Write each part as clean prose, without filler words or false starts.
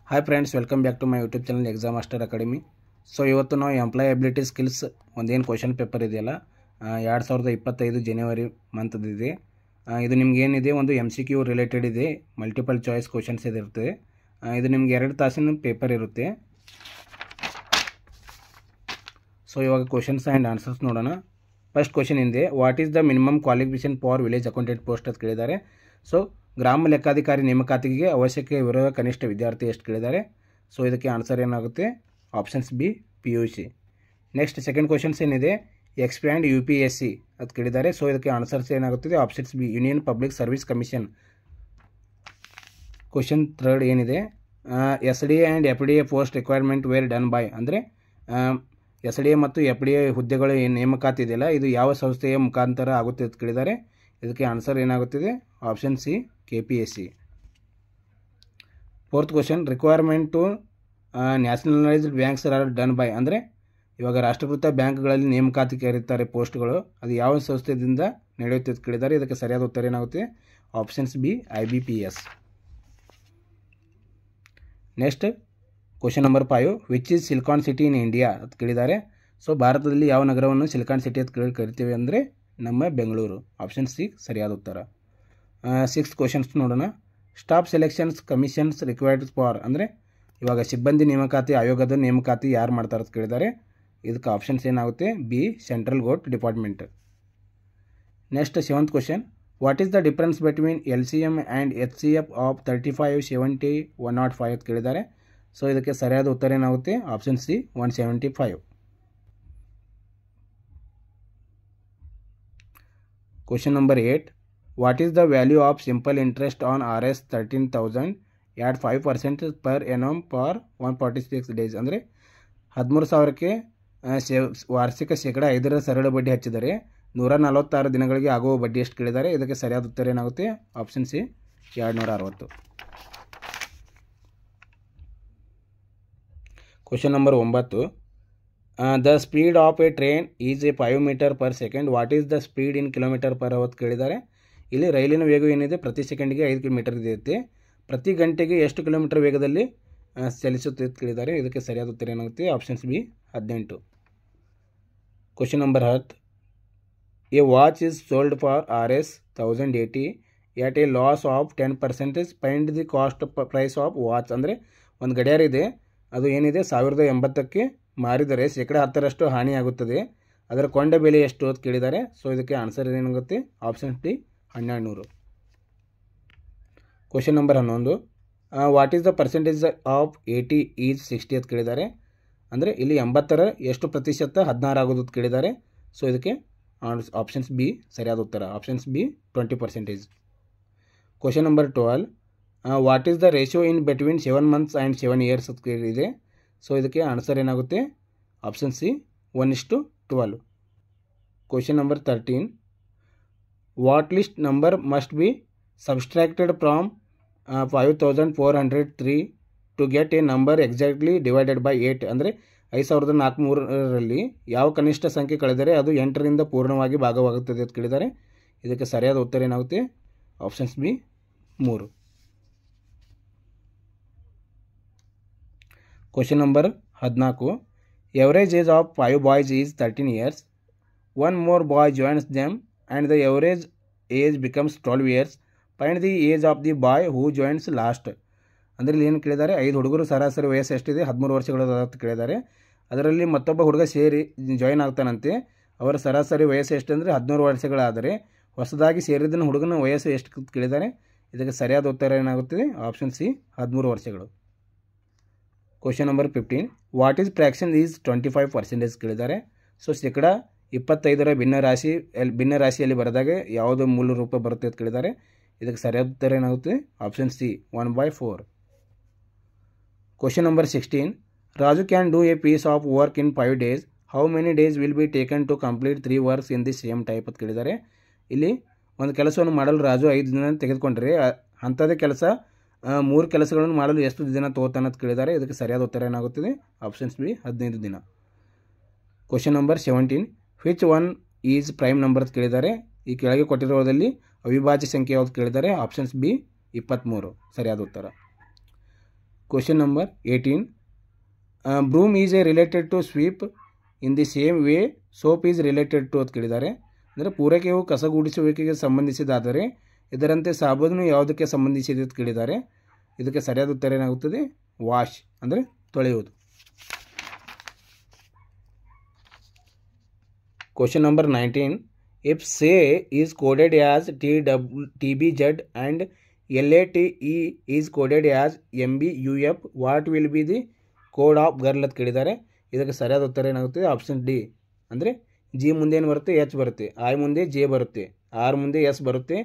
Hi friends, welcome back to my YouTube channel exam master academy. So ಇವತ್ತು ನಾವು employability skills ಒಂದೇನು question paper ಇದೆಯಲ್ಲ 2025 ಜನವರಿ ಮಂತ್ದಿದೆ. ಇದು ನಿಮ್ಗೆ ಏನಿದೆ ಒಂದು MCQ ರಿಲೇಟೆಡ್ ಇದೆ, ಮಲ್ಟಿಪಲ್ ಚಾಯ್ಸ್ ಕ್ವಶನ್ಸ್ ಇದಿರ್ತದೆ. ಇದು ನಿಮ್ಗೆ 2 ತಾಸಿನ ಪೇಪರ್ ಇರುತ್ತೆ. ಸೊ ಇವಾಗ ಕ್ವಶನ್ಸ್ ಆ್ಯಂಡ್ ಆನ್ಸರ್ಸ್ ನೋಡೋಣ. ಫಸ್ಟ್ ಕ್ವಶನ್ ಇದೆ, what is the minimum qualification for village accountant post ಅಂತ ಕೇಳಿದ್ದಾರೆ. ಸೊ ಗ್ರಾಮ ಲೆಕ್ಕಾಧಿಕಾರಿ ನೇಮಕಾತಿಗೆ ಅವಶ್ಯಕವಿರುವ ಕನಿಷ್ಠ ವಿದ್ಯಾರ್ಥಿ ಎಷ್ಟು ಕೇಳಿದ್ದಾರೆ. ಸೊ ಇದಕ್ಕೆ ಆನ್ಸರ್ ಏನಾಗುತ್ತೆ, options B PUC. Next second questions ಏನಿದೆ, ಎಕ್ಸ್ಪ್ಯಾಂಡ್ UPSC ಅದು ಕೇಳಿದ್ದಾರೆ. ಸೊ ಇದಕ್ಕೆ ಆನ್ಸರ್ಸ್ ಏನಾಗುತ್ತದೆ, options B union public service commission. Question third ಏನಿದೆ, SDA and FDA post requirement were done by, ಅಂದರೆ SDA ಮತ್ತು FDA ಹುದ್ದೆಗಳು ಏನು ನೇಮಕಾತಿ ಇದೆಯಲ್ಲ ಇದು ಯಾವ ಸಂಸ್ಥೆಯ ಮುಖಾಂತರ ಆಗುತ್ತೆ ಅಂತ ಕೇಳಿದ್ದಾರೆ. ಇದಕ್ಕೆ ಆನ್ಸರ್ ಏನಾಗುತ್ತದೆ, option C KPSC. Fourth question, requirement to nationalised banks are done by, ಅಂದರೆ ಇವಾಗ ರಾಷ್ಟ್ರೀಕೃತ ಬ್ಯಾಂಕ್ಗಳಲ್ಲಿ ನೇಮಕಾತಿ ಕರೀತಾರೆ ಪೋಸ್ಟ್ಗಳು, ಅದು ಯಾವ ಸಂಸ್ಥೆಯಿಂದ ನಡೆಯುತ್ತೆ ಅಂತ ಕೇಳಿದ್ದಾರೆ. ಇದಕ್ಕೆ ಸರಿಯಾದ ಉತ್ತರ ಏನಾಗುತ್ತೆ, options B IBPS. Next question number 5, which is silicon city in India ಅಂತ ಕೇಳಿದ್ದಾರೆ. ಸೊ ಭಾರತದಲ್ಲಿ ಯಾವ ನಗರವನ್ನು ಸಿಲಿಕಾನ್ ಸಿಟಿ ಅಂತ ಕರಿತೀವಿ ಅಂದರೆ ನಮ್ಮ ಬೆಂಗಳೂರು. ಆಪ್ಷನ್ ಸಿ ಸರಿಯಾದ ಉತ್ತರ. ಸಿಕ್ಸ್ತ್ ಕ್ವಶನ್ಸ್ ನೋಡೋಣ, staff selections commissions required for, ಅಂದರೆ ಇವಾಗ ಸಿಬ್ಬಂದಿ ನೇಮಕಾತಿ ಆಯೋಗದ ನೇಮಕಾತಿ ಯಾರು ಮಾಡ್ತಾರೆ ಅಂತ ಕೇಳಿದ್ದಾರೆ. ಇದಕ್ಕೆ ಆಪ್ಷನ್ಸ್ ಏನಾಗುತ್ತೆ, B central government department. Next seventh question, what is the difference between LCM and HCF of 35, 70, 105 ಅಂತ ಕೇಳಿದ್ದಾರೆ. ಸೊ ಇದಕ್ಕೆ ಸರಿಯಾದ ಉತ್ತರ ಏನಾಗುತ್ತೆ, option C 175. Question number 8, what is the value of simple interest on RS 13,000 at 5% per annum for 146 days, ಅಂದರೆ 13,000ಕ್ಕೆ ವಾರ್ಷಿಕ ಶೇಕಡ 5% ಸರಳ ಬಡ್ಡಿ ಹಚ್ಚಿದರೆ 146 ದಿನಗಳಿಗೆ ಆಗುವ ಬಡ್ಡಿ ಎಷ್ಟು ಕೇಳಿದ್ದಾರೆ. ಇದಕ್ಕೆ ಸರಿಯಾದ ಉತ್ತರ ಏನಾಗುತ್ತೆ, option C 260. Question number 9, the speed of a train is a 5 meter per second, what is the speed in kilometre per hour ಕೇಳಿದ್ದಾರೆ. ಇಲ್ಲಿ ರೈಲಿನ ವೇಗ ಏನಿದೆ ಪ್ರತಿ ಸೆಕೆಂಡಿಗೆ 5 ಕಿಲೋಮೀಟರ್ ಇರುತ್ತೆ, ಪ್ರತಿ ಗಂಟೆಗೆ ಎಷ್ಟು ಕಿಲೋಮೀಟರ್ ವೇಗದಲ್ಲಿ ಚಲಿಸುತ್ತೆ ಅಂತ ಕೇಳಿದ್ದಾರೆ. ಇದಕ್ಕೆ ಸರಿಯಾದ ಉತ್ತರ ಏನಾಗುತ್ತೆ, options B 18. Question number 10, a watch is sold for RS 1080 at a loss of 10%, find the cost price of watch, ಅಂದರೆ ಒಂದು ಗಡಿಯಾರ ಇದೆ, ಅದು ಏನಿದೆ 1080ಕ್ಕೆ ಮಾರಿದರೆ ಶೇಕಡ 10% ಹಾನಿಯಾಗುತ್ತದೆ, ಅದರ ಕೊಂಡ ಬೆಲೆ ಎಷ್ಟು ಅಂತ ಕೇಳಿದ್ದಾರೆ. ಸೊ ಇದಕ್ಕೆ ಆನ್ಸರ್ ಏನಾಗುತ್ತೆ, option D 1200. Question number 11, what is the percentage of 80 is 60 ಅಂತ ಕೇಳಿದ್ದಾರೆ. ಅಂದರೆ ಇಲ್ಲಿ 80ರ ಎಷ್ಟು ಪ್ರತಿಶತ 16 ಆಗೋದು ಅಂತ ಕೇಳಿದ್ದಾರೆ. ಸೊ ಇದಕ್ಕೆ ಆಪ್ಷನ್ಸ್ ಬಿ ಸರಿಯಾದ ಉತ್ತರ, options B 20%. Question number 12, what is the ratio in between 7 months and 7 years ಅಂತ ಕೇಳಿದೆ. ಸೊ ಇದಕ್ಕೆ ಆನ್ಸರ್ ಏನಾಗುತ್ತೆ, option C 1:12. Question number 13, what least number must be subtracted from 5403 to get a number exactly divided by 8, ಅಂದರೆ 5403ರಲ್ಲಿ ಯಾವ ಕನಿಷ್ಠ ಸಂಖ್ಯೆ ಕಳೆದರೆ ಅದು 8ರಿಂದ ಪೂರ್ಣವಾಗಿ ಭಾಗವಾಗುತ್ತದೆ ಅಂತ ಕೇಳಿದ್ದಾರೆ. ಇದಕ್ಕೆ ಸರಿಯಾದ ಉತ್ತರ ಏನಾಗುತ್ತೆ, options B 3. Question number 14, average age of 5 boys is 13 years, 1 more boy joins them and the average age becomes 12 years, find the age of the boy who joins last. ಅಂದರೆ ಇಲ್ಲಿ ಏನು ಕೇಳಿದ್ದಾರೆ, 5 ಹುಡುಗರು ಸರಾಸರಿ ವಯಸ್ಸು ಎಷ್ಟಿದೆ, 13 ವರ್ಷಗಳು ಅಂತ ಕೇಳಿದ್ದಾರೆ. ಅದರಲ್ಲಿ ಮತ್ತೊಬ್ಬ ಹುಡುಗ ಸೇರಿ ಜಾಯಿನ್ ಆಗ್ತಾನಂತೆ, ಅವರ ಸರಾಸರಿ ವಯಸ್ಸು ಎಷ್ಟು ಅಂದರೆ 13 ವರ್ಷಗಳಾದರೆ ಹೊಸದಾಗಿ ಸೇರಿದ ಹುಡುಗನ ವಯಸ್ಸು ಎಷ್ಟು ಕೇಳಿದ್ದಾರೆ. ಇದಕ್ಕೆ ಸರಿಯಾದ ಉತ್ತರ ಏನಾಗುತ್ತದೆ, ಆಪ್ಷನ್ ಸಿ 13 ವರ್ಷಗಳು. Question number 15, what is fraction is 25% ಕೇಳಿದ್ದಾರೆ. ಸೊ ಶೇಕಡ 25ರ ಭಿನ್ನ ರಾಶಿಯಲ್ಲಿ ಬರೆದಾಗ ಯಾವುದೋ ಮೂಲ ರೂಪ ಬರುತ್ತೆ ಅಂತ ಕೇಳಿದ್ದಾರೆ. ಇದಕ್ಕೆ ಸರಿಯಾದ ಉತ್ತರ ಏನಾಗುತ್ತೆ, option C 1/4. Question number 16, Raju can do a piece of work in 5 days, how many days will be taken to complete 3 works in the same type ಅಂತ ಕೇಳಿದ್ದಾರೆ. ಇಲ್ಲಿ ಒಂದು ಕೆಲಸವನ್ನು ಮಾಡಲು ರಾಜು 5 ದಿನ ತೆಗೆದುಕೊಂಡ್ರೆ ಅಂಥದ್ದೇ ಕೆಲಸ 3 ಕೆಲಸಗಳನ್ನು ಮಾಡಲು ಎಷ್ಟು ದಿನ ತಗೋತಾನೆ ಅಂತ ಕೇಳಿದ್ದಾರೆ. ಇದಕ್ಕೆ ಸರಿಯಾದ ಉತ್ತರ ಏನಾಗುತ್ತದೆ, ಆಪ್ಷನ್ಸ್ ಬಿ 15 ದಿನ. Question number 17, which one is prime number ಅಂತ ಕೇಳಿದ್ದಾರೆ. ಈ ಕೆಳಗೆ ಕೊಟ್ಟಿರೋದಲ್ಲಿ ಅವಿಭಾಜ್ಯ ಸಂಖ್ಯೆ ಯಾವುದು ಕೇಳಿದ್ದಾರೆ. ಆಪ್ಷನ್ಸ್ ಬಿ 23 ಸರಿಯಾದ ಉತ್ತರ. Question number 18. Broom is related to sweep in the same way soap is related to ಅಂತ ಕೇಳಿದ್ದಾರೆ. ಅಂದರೆ ಪೂರೈಕೆಯು ಕಸಗುಡಿಸುವಿಕೆಗೆ ಸಂಬಂಧಿಸಿದಾದರೆ ಇದರಂತೆ ಸಾಬೂನು ಯಾವುದಕ್ಕೆ ಸಂಬಂಧಿಸಿದೆ ಅಂತ ಕೇಳಿದ್ದಾರೆ. ಇದಕ್ಕೆ ಸರಿಯಾದ ಉತ್ತರ ಏನಾಗುತ್ತದೆ? ವಾಶ್ ಅಂದರೆ ತೊಳೆಯುವುದು. Question number 19. If say is coded as TBZ and LATE is coded as MBUF, what will be the code of girl ಅಂತ ಕೇಳಿದ್ದಾರೆ. ಇದಕ್ಕೆ ಸರಿಯಾದ ಉತ್ತರ ಏನಾಗುತ್ತದೆ? Option D. ಅಂದರೆ ಜಿ ಮುಂದೆ ಏನು ಬರುತ್ತೆ? ಎಚ್ ಬರುತ್ತೆ, ಐ ಮುಂದೆ ಜೆ ಬರುತ್ತೆ, ಆರ್ ಮುಂದೆ ಎಸ್ ಬರುತ್ತೆ,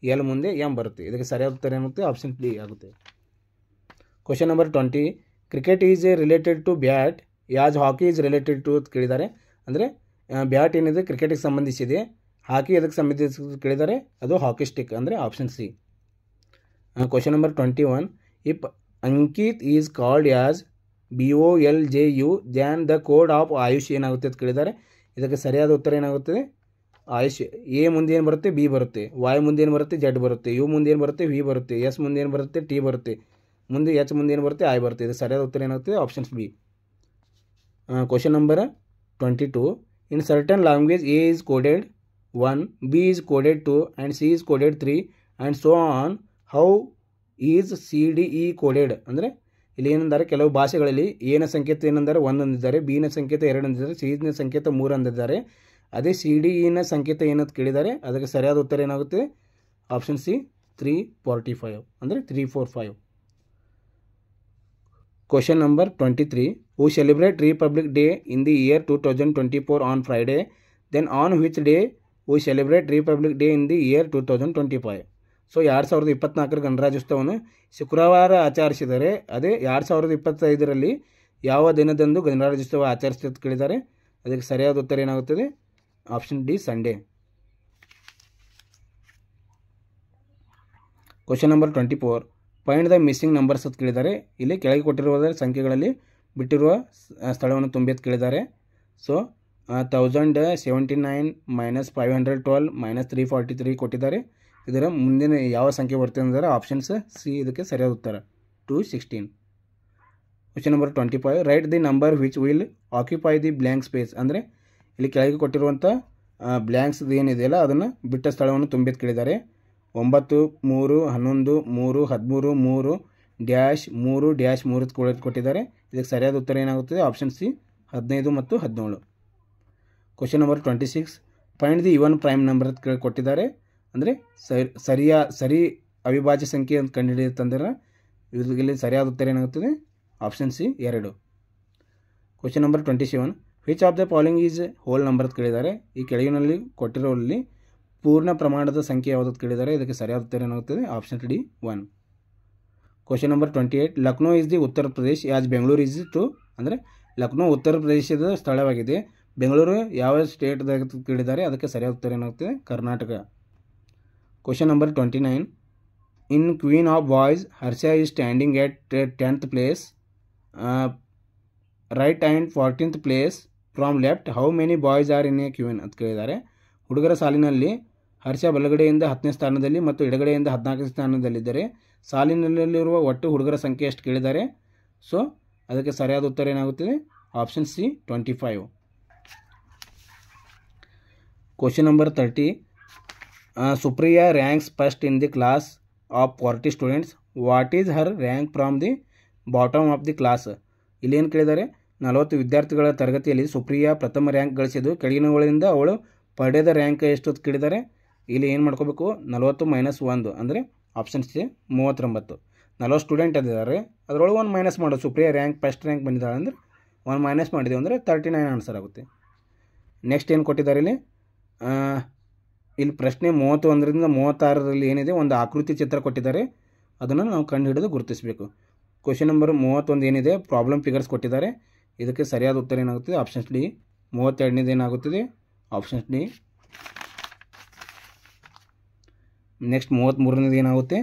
ಎಲ್ ಮುಂದೆ ಎಮ್ ಬರುತ್ತೆ. ಇದಕ್ಕೆ ಸರಿಯಾದ ಉತ್ತರ ಏನಾಗುತ್ತೆ? ಆಪ್ಷನ್ ಡಿ ಆಗುತ್ತೆ. Question number 20. Cricket is related to bat as hockey is related to ಅಂತ ಕೇಳಿದ್ದಾರೆ. ಅಂದರೆ ಬ್ಯಾಟ್ ಏನಿದೆ ಕ್ರಿಕೆಟಿಗೆ ಸಂಬಂಧಿಸಿದೆ, ಹಾಕಿ ಅದಕ್ಕೆ ಸಂಬಂಧಿಸಿ ಕೇಳಿದ್ದಾರೆ, ಅದು ಹಾಕಿ ಸ್ಟಿಕ್ ಅಂದರೆ option C. Question number 21. If Ankit is called as BOLJU then the code of Ayush ಏನಾಗುತ್ತೆ ಅಂತ ಕೇಳಿದ್ದಾರೆ. ಇದಕ್ಕೆ ಸರಿಯಾದ ಉತ್ತರ ಏನಾಗುತ್ತದೆ? ಆಯುಷ್. ಎ ಮುಂದೆ ಏನು ಬರುತ್ತೆ? ಬಿ ಬರುತ್ತೆ, ವಾಯ್ ಮುಂದೆ ಏನು ಬರುತ್ತೆ? ಜೆಡ್ ಬರುತ್ತೆ, ಯು ಮುಂದೆ ಏನು ಬರುತ್ತೆ? ವಿ ಬರುತ್ತೆ, ಎಸ್ ಮುಂದೆ ಏನು ಬರುತ್ತೆ? ಟಿ ಬರುತ್ತೆ, ಮುಂದೆ ಎಚ್ ಮುಂದೆ ಏನು ಬರುತ್ತೆ? ಐ ಬರುತ್ತೆ. ಇದು ಸರಿಯಾದ ಉತ್ತರ ಏನಾಗುತ್ತೆ? Options B. Question number 22. In certain language A is coded 1, B is coded 2 and C is coded 3 and so on. How is CDE coded? ಅಂದರೆ ಇಲ್ಲಿ ಏನಂದರೆ ಕೆಲವು ಭಾಷೆಗಳಲ್ಲಿ ಎನ ಸಂಕೇತ ಏನಂದರೆ 1 ಅಂದಿದ್ದಾರೆ, ಬಿನ ಸಂಕೇತ 2 ಅಂದಿದ್ದಾರೆ, ಸಿನ ಸಂಕೇತ 3 ಅಂದಿದ್ದಾರೆ. ಅದೇ CDEನ ಸಂಕೇತ ಏನಂತ ಕೇಳಿದ್ದಾರೆ. ಅದಕ್ಕೆ ಸರಿಯಾದ ಉತ್ತರ ಏನಾಗುತ್ತೆ? ಆಪ್ಷನ್ ಸಿ 345 ಅಂದರೆ 345. Question number 23. Who celebrate republic day in the year 2024 on Friday, then on which day who celebrate republic day in the year 2025? So 2024 ಗಣರಾಜ್ಯೋತ್ಸವವನ್ನು ಶುಕ್ರವಾರ ಆಚರಿಸಿದರೆ, ಅದೇ 2025ರಲ್ಲಿ ಯಾವ ದಿನದಂದು ಗಣರಾಜ್ಯೋತ್ಸವ ಆಚರಿಸಿದ ಕೇಳಿದ್ದಾರೆ. ಅದಕ್ಕೆ ಸರಿಯಾದ ಉತ್ತರ ಏನಾಗುತ್ತದೆ? Option D Sunday. Question number 24. Find the missing numbers ಅಂತ ಕೇಳಿದ್ದಾರೆ. ಇಲ್ಲಿ ಕೆಳಗೆ ಕೊಟ್ಟಿರುವ ಸಂಖ್ಯೆಗಳಲ್ಲಿ ಬಿಟ್ಟಿರುವ ಸ್ಥಳವನ್ನು ತುಂಬಿ ಅಂತ ಕೇಳಿದ್ದಾರೆ. ಸೊ 1079 - 512 - 343 ಕೊಟ್ಟಿದ್ದಾರೆ. ಇದರ ಮುಂದಿನ ಯಾವ ಸಂಖ್ಯೆ ಬರ್ತದೆ ಅಂದರೆ ಆಪ್ಷನ್ಸ್ ಸಿ ಇದಕ್ಕೆ ಸರಿಯಾದ ಉತ್ತರ 216. Question number 25. Right the number which will occupy the blank space. ಅಂದರೆ ಇಲ್ಲಿ ಕೆಳಗೆ ಕೊಟ್ಟಿರುವಂಥ ಬ್ಲ್ಯಾಂಕ್ಸ್ ಏನಿದೆಯಲ್ಲ ಅದನ್ನು ಬಿಟ್ಟ ಸ್ಥಳವನ್ನು ತುಂಬಿದ ಕೇಳಿದ್ದಾರೆ. 9, 3, 11, 3, 13, 3 ಡ್ಯಾಶ್ 3 ಡ್ಯಾಶ್ 3 ಕೊಟ್ಟಿದ್ದಾರೆ. ಇದಕ್ಕೆ ಸರಿಯಾದ ಉತ್ತರ ಏನಾಗುತ್ತದೆ? ಆಪ್ಷನ್ ಸಿ 15 ಮತ್ತು 17. Question number 26. Find the even prime number ಕೊಟ್ಟಿದ್ದಾರೆ. ಅಂದರೆ ಸರಿ ಅವಿಭಾಜ್ಯ ಸಂಖ್ಯೆ ಅಂತ ಕಂಡುಹಿಡಿಯುತ್ತಂದ್ರೆ ಇಲ್ಲಿ ಸರಿಯಾದ ಉತ್ತರ ಏನಾಗುತ್ತದೆ? Option C 2. Question number 27. Which of the following is whole number ಅಂತ ಕೇಳಿದ್ದಾರೆ. ಈ ಕೆಳಗಿನಲ್ಲಿ ಕೊಟ್ಟಿರೋಲ್ಲಿ ಪೂರ್ಣ ಪ್ರಮಾಣದ ಸಂಖ್ಯೆ ಯಾವುದು ಕೇಳಿದ್ದಾರೆ. ಇದಕ್ಕೆ ಸರಿಯಾದ ಉತ್ತರ ಏನಾಗುತ್ತದೆ? Option D 1. Question number 28. Lucknow is the Uttar Pradesh as Bengaluru is to. ಅಂದರೆ ಲಕ್ನೋ ಉತ್ತರ ಪ್ರದೇಶದ ಸ್ಥಳವಾಗಿದೆ, ಬೆಂಗಳೂರು ಯಾವ ಸ್ಟೇಟ್ದಾಗ ಕೇಳಿದ್ದಾರೆ. ಅದಕ್ಕೆ ಸರಿಯಾದ ಉತ್ತರ ಏನಾಗುತ್ತದೆ? Karnataka. Question number 29. In queen of boys Harsha is standing at 10th place, right and 14th place from left. How many boys are in a queen ಅಂತ ಕೇಳಿದ್ದಾರೆ. ಹುಡುಗರ ಸಾಲಿನಲ್ಲಿ ಹರ್ಷ ಬಲಗಡೆಯಿಂದ 10ನೇ ಸ್ಥಾನದಲ್ಲಿ ಮತ್ತು ಎಡಗಡೆಯಿಂದ 14ನೇ ಸ್ಥಾನದಲ್ಲಿದ್ದರೆ ಸಾಲಿನಲ್ಲಿರುವ ಒಟ್ಟು ಹುಡುಗರ ಸಂಖ್ಯೆ ಎಷ್ಟು ಕೇಳಿದ್ದಾರೆ. ಸೊ ಅದಕ್ಕೆ ಸರಿಯಾದ ಉತ್ತರ ಏನಾಗುತ್ತದೆ? Option C 25. Question number 30. Supriya ranks first in the class of 40 students. What is her rank from the bottom of the class? ಇಲ್ಲಿ ಏನು ಕೇಳಿದ್ದಾರೆ? 40 ವಿದ್ಯಾರ್ಥಿಗಳ ತರಗತಿಯಲ್ಲಿ ಸುಪ್ರಿಯಾ ಪ್ರಥಮ ರ್ಯಾಂಕ್ ಗಳಿಸಿದ್ದು, ಕೆಳಗಿನವುಗಳಿಂದ ಅವಳು ಪಡೆದ ರ್ಯಾಂಕ್ ಎಷ್ಟು ಅಂತ ಕೇಳಿದ್ದಾರೆ. ಇಲ್ಲಿ ಏನು ಮಾಡ್ಕೋಬೇಕು? 40 - 1 ಅಂದರೆ ಆಪ್ಷನ್ ಸಿ 39. 40 ಸ್ಟೂಡೆಂಟ್ ಇದ್ದಾರೆ, ಅದರೊಳಗೆ 1 ಮೈನಸ್ ಮಾಡೋದು. ಸುಪ್ರಿಯಾ ಫಸ್ಟ್ ರ್ಯಾಂಕ್ ಬಂದಿದ್ದಾಳೆ ಅಂದರೆ 1 ಮೈನಸ್ ಮಾಡಿದೆವು ಅಂದರೆ 39 ಆನ್ಸರ್ ಆಗುತ್ತೆ. ನೆಕ್ಸ್ಟ್ ಏನು ಕೊಟ್ಟಿದ್ದಾರೆ ಇಲ್ಲಿ ಪ್ರಶ್ನೆ 31ರಿಂದ 36ರಲ್ಲಿ ಏನಿದೆ ಒಂದು ಆಕೃತಿ ಚಿತ್ರ ಕೊಟ್ಟಿದ್ದಾರೆ, ಅದನ್ನು ನಾವು ಕಂಡು ಹಿಡಿದು ಗುರುತಿಸಬೇಕು. ಕ್ವಶನ್ ನಂಬರ್ 31 ಏನಿದೆ ಪ್ರಾಬ್ಲಮ್ ಫಿಗರ್ಸ್ ಕೊಟ್ಟಿದ್ದಾರೆ. ಇದಕ್ಕೆ ಸರಿಯಾದ ಉತ್ತರ ಏನಾಗುತ್ತದೆ? Options D. 32ನೇದು ಏನಾಗುತ್ತದೆ? Options D. ನೆಕ್ಸ್ಟ್ 33ನೇದು ಏನಾಗುತ್ತೆ?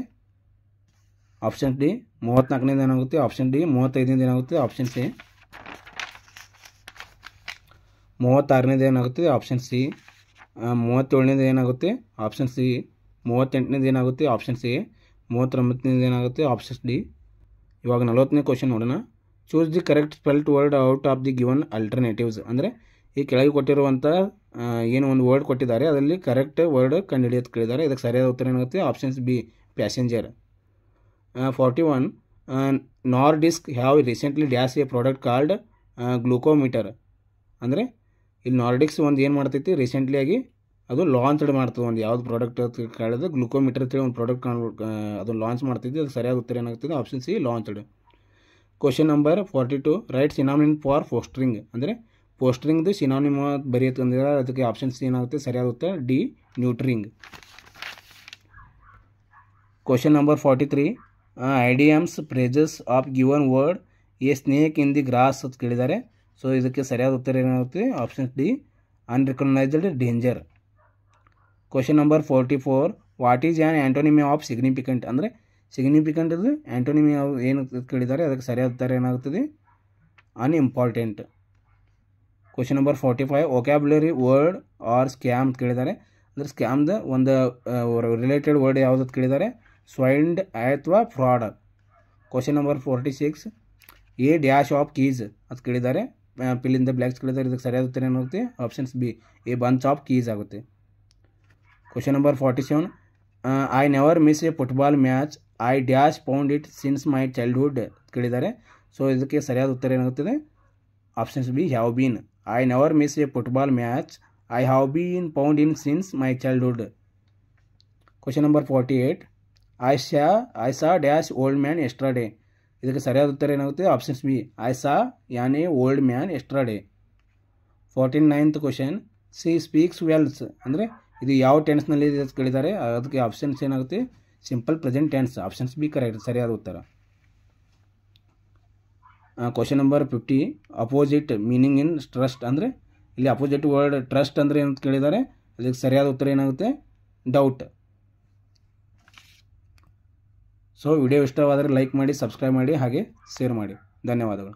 Option D. 34ನೇದು ಏನಾಗುತ್ತೆ? Option D. 35ನೇದು ಏನಾಗುತ್ತೆ? Option C. 36ನೇದು ಏನಾಗುತ್ತೆ? Option C. 37ನೇದು ಏನಾಗುತ್ತೆ? Option C. 38ನೇದು ಏನಾಗುತ್ತೆ? Option C. 39ನೇದು ಏನಾಗುತ್ತೆ? Option D. ಇವಾಗ 40ನೇ ಕ್ವಶನ್ ನೋಡೋಣ. Choose the correct spelt word out of the given alternatives. ಅಂದರೆ ಈ ಕೆಳಗೆ ಕೊಟ್ಟಿರುವಂಥ ಏನು ಒಂದು ವರ್ಡ್ ಕೊಟ್ಟಿದ್ದಾರೆ ಅದರಲ್ಲಿ ಕರೆಕ್ಟ್ ವರ್ಡ್ ಕಂಡುಹಿಡಿಯೋದು ಕೇಳಿದ್ದಾರೆ. ಇದಕ್ಕೆ ಸರಿಯಾದ ಉತ್ತರ ಏನಾಗುತ್ತೆ? Options B, passenger. 41 Nordisk have recently dash a product called glucometer. ಅಂದರೆ ಇಲ್ಲಿ ನಾರ್ಡಿಕ್ಸ್ ಒಂದು ಏನು ಮಾಡ್ತೈತಿ, ರೀಸೆಂಟ್ಲಿಯಾಗಿ ಅದು ಲಾಂಚ್ಡ್ ಮಾಡ್ತದೆ. ಒಂದು ಯಾವ್ದು ಪ್ರಾಡಕ್ಟ್ ಕೇಳಿದ್ರೆ ಗ್ಲೂಕೋಮೀಟರ್ ಅಂತೇಳಿ ಒಂದು ಪ್ರಾಡಕ್ಟ್ ಅದು ಲಾಂಚ್ ಮಾಡ್ತೈತಿ. ಅದು ಸರಿಯಾದ ಉತ್ತರ ಏನಾಗ್ತದೆ? Option C, launched. Question number 42 write synonym for fostering. ಅಂದರೆ ಪೋಸ್ಟರಿಂಗ್ದು ಸಿನಾನಿಮ್ ಬರೆಯುತ್ತೆ ಅಂದರೆ ಅದಕ್ಕೆ ಆಪ್ಷನ್ ಸಿ ಏನಾಗುತ್ತೆ? ಸರಿಯಾದ ಉತ್ತರ D, nurturing. Question number 43 idioms phrases of given word a snake in the grass ಅಂತ ಕೇಳಿದ್ದಾರೆ. ಸೊ ಇದಕ್ಕೆ ಸರಿಯಾದ ಉತ್ತರ ಏನಾಗುತ್ತೆ? Option D, unrecognised danger. Question number 44 what is an antonym of significant. ಅಂದರೆ ಸಿಗ್ನಿಫಿಕೆಂಟ್ ಇದು ಆ್ಯಂಟೋನಿಮಿ ಏನು ಕೇಳಿದ್ದಾರೆ ಅದಕ್ಕೆ ಸರಿಯಾದ ಉತ್ತರ ಏನಾಗುತ್ತದೆ? Unimportant. Question number 45 vocabulary word are scam ಅಂತ ಕೇಳಿದ್ದಾರೆ. ಅಂದರೆ ಸ್ಕ್ಯಾಮ್ದ ಒಂದು ರಿಲೇಟೆಡ್ ವರ್ಡ್ ಯಾವುದು ಕೇಳಿದ್ದಾರೆ? ಸ್ವೈಂಡ್ ಅಥವಾ fraud. Question number 46 A dash of keys ಅಂತ ಕೇಳಿದ್ದಾರೆ. ಫಿಲ್ ಇನ್ ದ ಬ್ಲ್ಯಾಂಕ್ಸ್ ಕೇಳಿದ್ದಾರೆ. ಇದಕ್ಕೆ ಸರಿಯಾದ ಉತ್ತರ ಏನಾಗುತ್ತೆ? Options B, a bunch of keys ಆಗುತ್ತೆ. Question number 47 I never miss a football match I dash pound it since my childhood ಕೇಳಿದ್ದಾರೆ. So ಇದಕ್ಕೆ ಸರಿಯಾದ ಉತ್ತರ ಏನಾಗುತ್ತದೆ? Options B, have been. I never miss a football match I have been pound in since my childhood. Question number 48 I saw dash old man yesterday. ಇದಕ್ಕೆ ಸರಿಯಾದ ಉತ್ತರ ಏನಾಗುತ್ತೆ? Options B, I saw an A old man yesterday. 49th question she speaks wells. ಅಂದರೆ ಇದು ಯಾವ ಟೆನ್ಸ್ನಲ್ಲಿ ಕೇಳಿದ್ದಾರೆ ಅದಕ್ಕೆ ಆಪ್ಷನ್ಸ್ ಏನಾಗುತ್ತೆ? Simple present tense. Options B correct, ಸರಿಯಾದ ಉತ್ತರ. Question number 50 opposite meaning in trust. ಅಂದರೆ ಇಲ್ಲಿ ಅಪೋಸಿಟ್ ವರ್ಡ್ ಟ್ರಸ್ಟ್ ಅಂದರೆ ಏನಂತ ಕೇಳಿದ್ದಾರೆ. ಅದಕ್ಕೆ ಸರಿಯಾದ ಉತ್ತರ ಏನಾಗುತ್ತೆ? ಡೌಟ್. ಸೊ ವಿಡಿಯೋ ಇಷ್ಟವಾದರೆ ಲೈಕ್ ಮಾಡಿ, ಸಬ್ಸ್ಕ್ರೈಬ್ ಮಾಡಿ, ಹಾಗೆ ಶೇರ್ ಮಾಡಿ. ಧನ್ಯವಾದಗಳು.